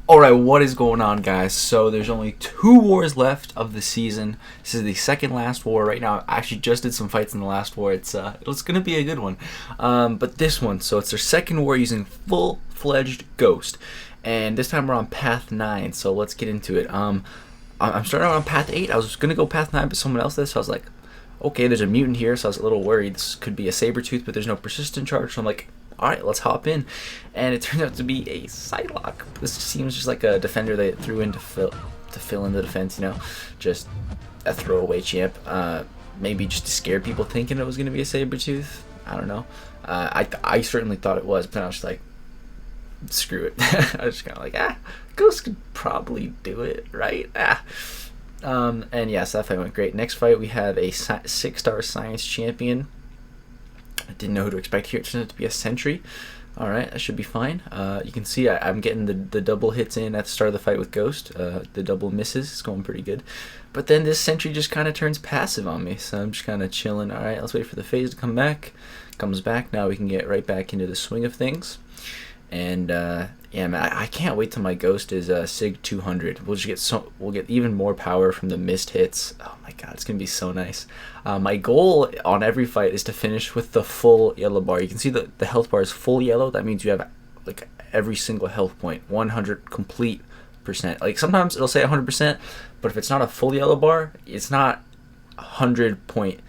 Alright, what is going on, guys? So there's only 2 wars left of the season. This is the second last war right now. I actually just did some fights in the last war. It's gonna be a good one. But this one, so it's their second war using full-fledged Ghost. And this time we're on path 9, so let's get into it. I'm starting out on path 8. I was gonna go path 9, but someone else did, so I was like, okay, there's a mutant here, so I was a little worried. This could be a Sabertooth, but there's no persistent charge, so I'm like, alright, let's hop in. And it turned out to be a Psylocke. This seems just like a defender they threw in to fill in the defense, you know, just a throwaway champ. Maybe just to scare people thinking it was going to be a Sabertooth. I don't know. I certainly thought it was, but I was just like, screw it. I was just kind of like, Ghost could probably do it, right? And yeah, so that fight went great. Next fight, we have a 6-star science champion. I didn't know who to expect here. It turned out to be a sentry. Alright, that should be fine. You can see I'm getting the double hits in at the start of the fight with Ghost. The double misses. It's going pretty good. But then this sentry just kind of turns passive on me. So I'm just kind of chilling. Alright, let's wait for the phase to come back. Comes back. Now we can get right back into the swing of things. And yeah, man, I can't wait till my Ghost is Sig 200. We'll get even more power from the missed hits. Oh my god, it's gonna be so nice. My goal on every fight is to finish with the full yellow bar. You can see the health bar is full yellow. That means you have like every single health point, 100 complete %. Like sometimes it'll say 100%, but if it's not a full yellow bar, it's not 100.00.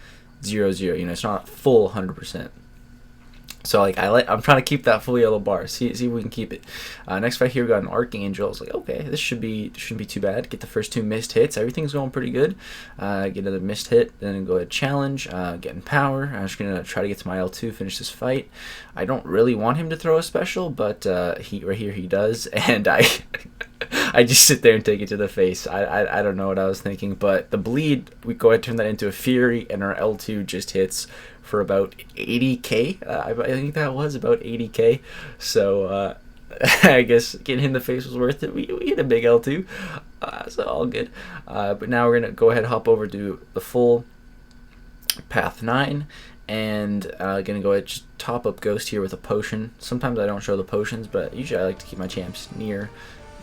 You know, it's not full 100%. So like I'm trying to keep that full yellow bar. See if we can keep it. Next fight here we got an Archangel. I was like, okay, this shouldn't be too bad. Get the first 2 missed hits. Everything's going pretty good. Get another missed hit. Then go ahead challenge. Getting power. I'm just gonna try to get to my L2. Finish this fight. I don't really want him to throw a special, but right here he does, and I just sit there and take it to the face. I don't know what I was thinking, but the bleed, we go ahead and turn that into a Fury, and our L2 just hits for about 80k. I think that was about 80k. So I guess getting hit in the face was worth it. We hit a big L2, so all good. But now we're gonna go ahead and hop over to the full path 9, and gonna go ahead just top up Ghost here with a potion. Sometimes I don't show the potions, but usually I like to keep my champs near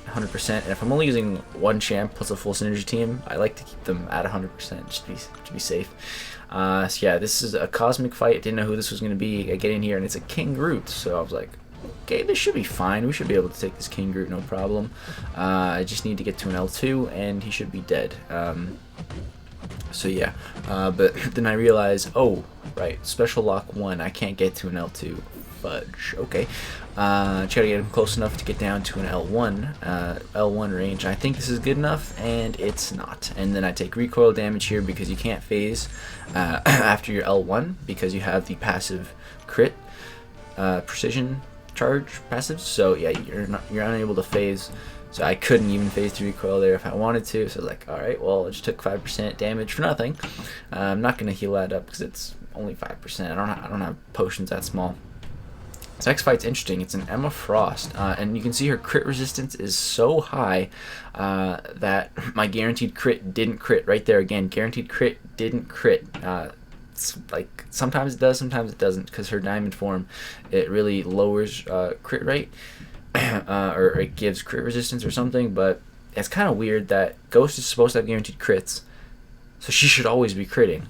100%, and if I'm only using one champ plus a full synergy team, I like to keep them at 100% just to be safe. So yeah, this is a cosmic fight. I didn't know who this was going to be. I get in here and it's a King Groot, so I was like, okay, this should be fine. We should be able to take this King Groot, no problem. I just need to get to an L2 and he should be dead. So yeah, but then I realized, oh right, special lock 1, I can't get to an L2. Fudge. Okay. Try to get him close enough to get down to an L1 range. I think this is good enough, and it's not. And then I take recoil damage here because you can't phase after your L1 because you have the passive crit precision charge passive. So yeah, you're unable to phase. So I couldn't even phase the recoil there if I wanted to. So I was like, all right, well, I just took 5% damage for nothing. I'm not gonna heal that up because it's only 5%. I don't have potions that small. This next fight's interesting. It's an Emma Frost, and you can see her crit resistance is so high that my guaranteed crit didn't crit. Right there again, guaranteed crit didn't crit. It's like sometimes it does, sometimes it doesn't, because her diamond form, it really lowers crit rate, or it gives crit resistance or something. But it's kind of weird that Ghost is supposed to have guaranteed crits, so she should always be critting.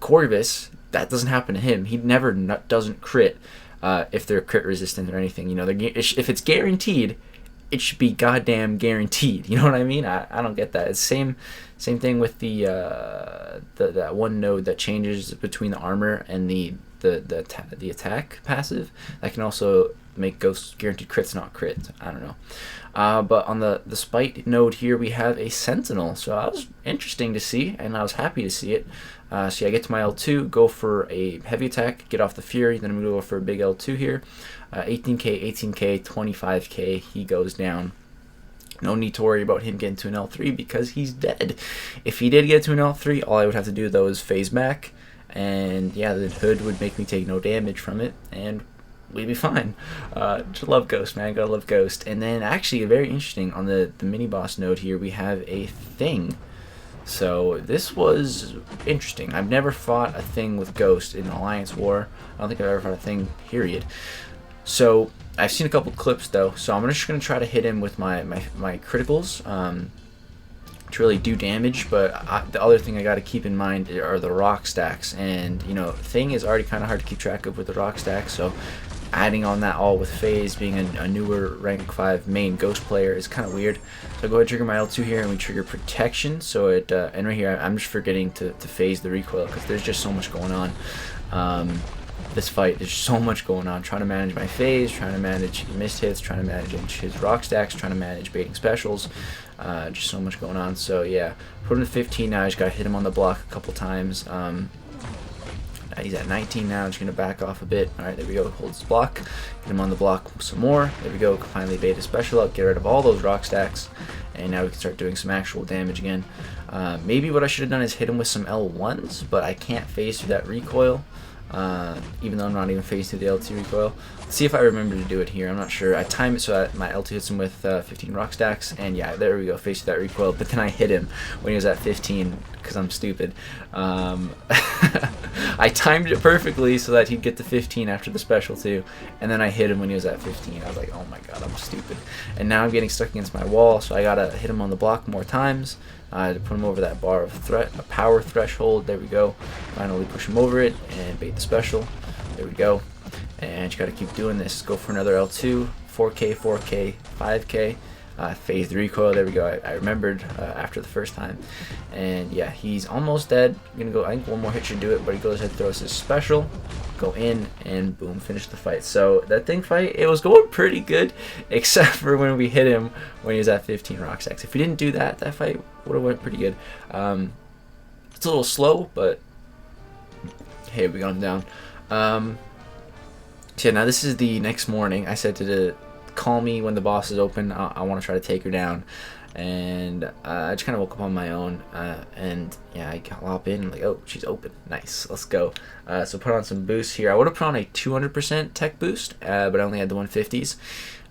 Corvus, that doesn't happen to him. He never doesn't crit. If they're crit resistant or anything, you know, if it's guaranteed, it should be goddamn guaranteed. You know what I mean? I don't get that. It's same thing with that one node that changes between the armor and the attack passive. That can also make Ghost guaranteed crits not crit. I don't know. But on the spite node here, we have a Sentinel. So that was interesting to see, and I was happy to see it. So yeah, I get to my L2, go for a heavy attack, get off the Fury, then I'm going to go for a big L2 here. 18k, 18k, 25k, he goes down. No need to worry about him getting to an L3 because he's dead. If he did get to an L3, all I would have to do though is phase back, and yeah, the hood would make me take no damage from it, and we'd be fine. Just love Ghost, man. Gotta love Ghost. And then actually, very interesting, on the mini boss node here, we have a Thing. So this was interesting. I've never fought a Thing with Ghost in Alliance War. I don't think I've ever fought a Thing, period. So I've seen a couple clips though, so I'm just gonna try to hit him with my criticals to really do damage. But the other thing I got to keep in mind are the rock stacks, and you know, thing is already kind of hard to keep track of with the rock stacks. So adding on that all with FaZe being a newer rank 5 main ghost player is kind of weird. So I go ahead and trigger my L2 here, and we trigger protection. So it and right here I'm just forgetting to FaZe the recoil because there's just so much going on. This fight, there's so much going on. Trying to manage my FaZe, trying to manage missed hits, trying to manage his rock stacks, trying to manage baiting specials. Just so much going on. So yeah, put him to 15 now. I just gotta hit him on the block a couple times. He's at 19 now. Just gonna back off a bit. All right, there we go. Holds his block. Hit him on the block some more. There we go. Finally bait his special out. Get rid of all those rock stacks, and now we can start doing some actual damage again. Maybe what I should have done is hit him with some L1s, but I can't phase through that recoil. Even though I'm not even phased through the L2 recoil. Let's see if I remember to do it here. I'm not sure. I time it so that my L2 hits him with 15 rock stacks, and yeah, there we go, phased through that recoil. But then I hit him when he was at 15 because I'm stupid. I timed it perfectly so that he'd get to 15 after the special too, and then I hit him when he was at 15. I was like, oh my god, I'm stupid. And now I'm getting stuck against my wall, so I gotta hit him on the block more times. To put him over that bar of a power threshold. There we go. Finally push him over it and bait the special. There we go. And you gotta keep doing this. Go for another L2, 4K, 4K, 5K. Phase the recoil. There we go. I remembered after the first time. And yeah, he's almost dead. I'm gonna go. I think one more hit should do it, but he goes ahead, throws his special, go in, and boom, finish the fight. So that thing fight, it was going pretty good, except for when we hit him when he was at 15 rock stacks. If we didn't do that, that fight would have went pretty good. It's a little slow, but hey, we got him down. So yeah, now this is the next morning. I said to call me when the boss is open. I want to try to take her down, and I just kind of woke up on my own, and yeah, I hop in and like, oh, she's open, nice, let's go. So put on some boosts here. I would have put on a 200% tech boost, but I only had the 150s.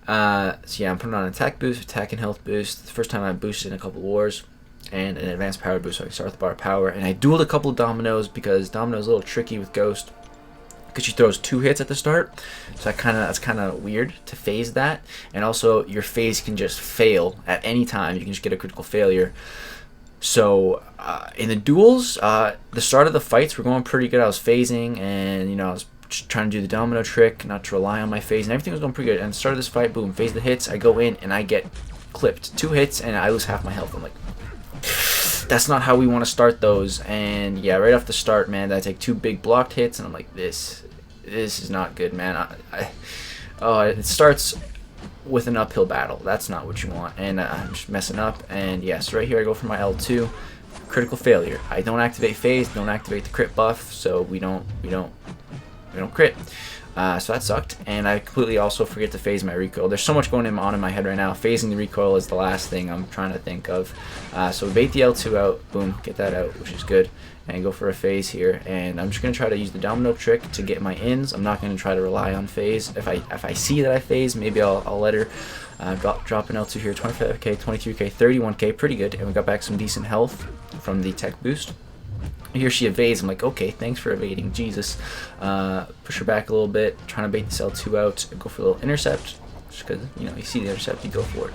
So yeah, I'm putting on an attack boost, attack and health boost. It's the first time I boosted in a couple wars, and an advanced power boost, so I can start with bar of power. And I dueled a couple of Dominos because Domino's a little tricky with Ghost, because she throws 2 hits at the start, so that's kind of weird to phase that. And also your phase can just fail at any time. You can just get a critical failure. So in the duels, the start of the fights were going pretty good. I was phasing, and you know, I was just trying to do the domino trick, not to rely on my phase, and everything was going pretty good. And the start of this fight, boom, phase the hits. I go in and I get clipped 2 hits, and I lose half my health. I'm like, that's not how we want to start those. And yeah, right off the start, man, I take 2 big blocked hits, and I'm like, this is not good, man. It starts with an uphill battle. That's not what you want, and I'm just messing up. And yes, right here I go for my L2, critical failure. I don't activate phase, don't activate the crit buff, so we don't crit. So that sucked, and I completely also forget to phase my recoil. There's so much going on in my head right now. Phasing the recoil is the last thing I'm trying to think of. So we bait the L2 out, boom, get that out, which is good, and go for a phase here. And I'm just gonna try to use the domino trick to get my ins. I'm not gonna try to rely on phase. If I see that I phase, maybe I'll let her drop an L2 here. 25k, 22k, 31k, pretty good, and we got back some decent health from the tech boost. Here she evades. I'm like, okay, thanks for evading, Jesus. Push her back a little bit, trying to bait this L2 out, go for a little intercept, just because, you know, you see the intercept, you go for it.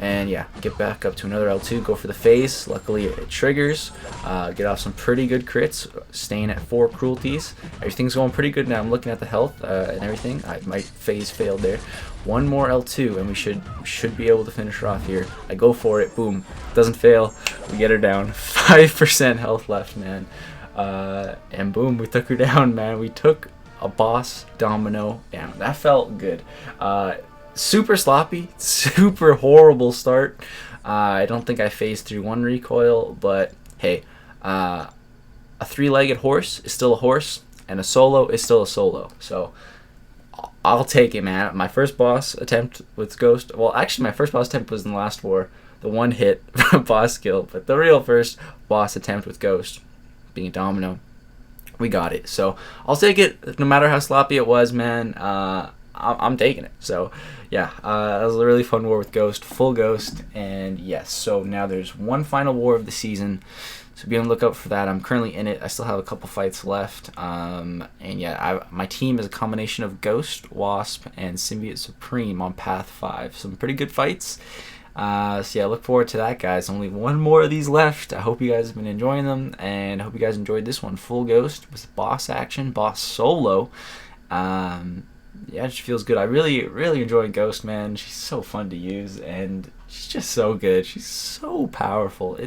And yeah, get back up to another L2, go for the phase. Luckily it triggers, get off some pretty good crits, staying at 4 cruelties. Everything's going pretty good now. I'm looking at the health and everything. My phase failed there. One more L2 and we should be able to finish her off here. I go for it, boom, doesn't fail. We get her down. 5% health left, man. And boom, we took her down, man. We took a boss domino down. That felt good. Super sloppy, super horrible start. I don't think I phased through 1 recoil, but hey, a 3-legged horse is still a horse, and a solo is still a solo. So I'll take it, man. My first boss attempt with Ghost, well, actually my first boss attempt was in the last war, the 1-hit boss kill, but the real first boss attempt with Ghost, being a domino, we got it. So I'll take it, no matter how sloppy it was, man. I'm taking it. So yeah, that was a really fun war with Ghost, full Ghost, and yes. So now there's one final war of the season. So be on the lookout for that. I'm currently in it. I still have a couple fights left. And yeah, my team is a combination of Ghost, Wasp, and Symbiote Supreme on Path 5. Some pretty good fights. So yeah, look forward to that, guys. Only one more of these left. I hope you guys have been enjoying them, and I hope you guys enjoyed this one. Full Ghost with boss action, boss solo. Yeah, it just feels good. I really enjoy Ghost, man. She's so fun to use, and she's just so good. She's so powerful.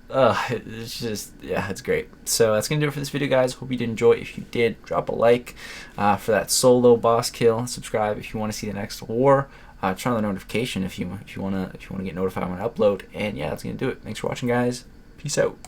It's just, yeah, it's great. So that's gonna do it for this video, guys. Hope you did enjoy. If you did, drop a like for that solo boss kill. Subscribe if you want to see the next war. Turn on the notification if you wanna get notified when I upload. And yeah, that's gonna do it. Thanks for watching, guys. Peace out.